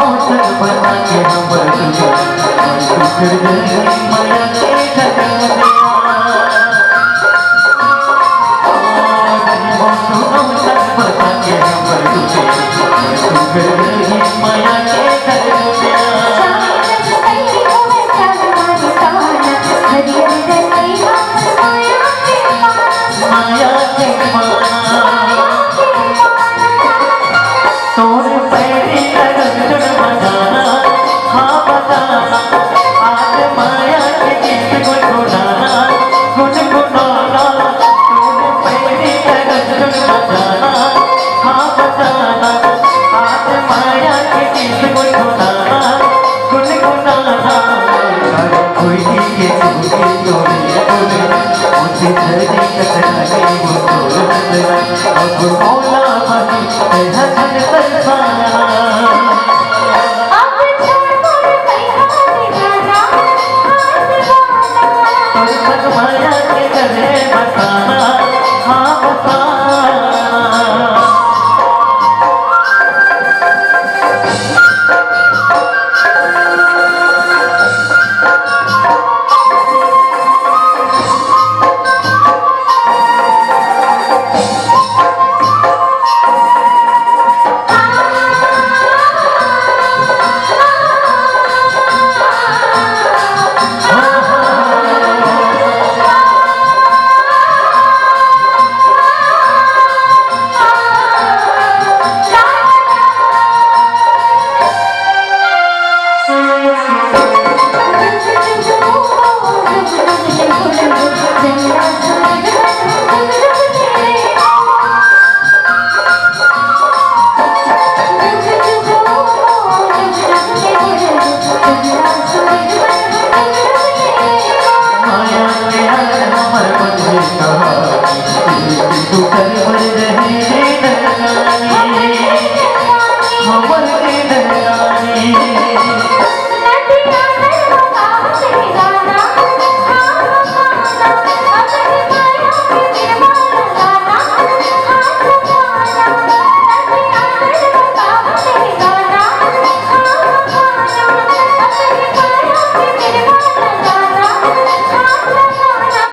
औसत बना के हम कर गए माया के ठगने औसत बना के हम कर गए माया के ठगने माया के तोरे पैरी लगन जुड़ बजाना हाँ बजाना आज माया के गीत गुनगुनाना गुनगुनाना तोरे पैरी लगन जुड़ बजाना हाँ बजाना आज माया के गीत गुनगुनाना गुनगुनाना कोई के तोरे तोरे मुझे धरती कतरा के वो तोड़ अब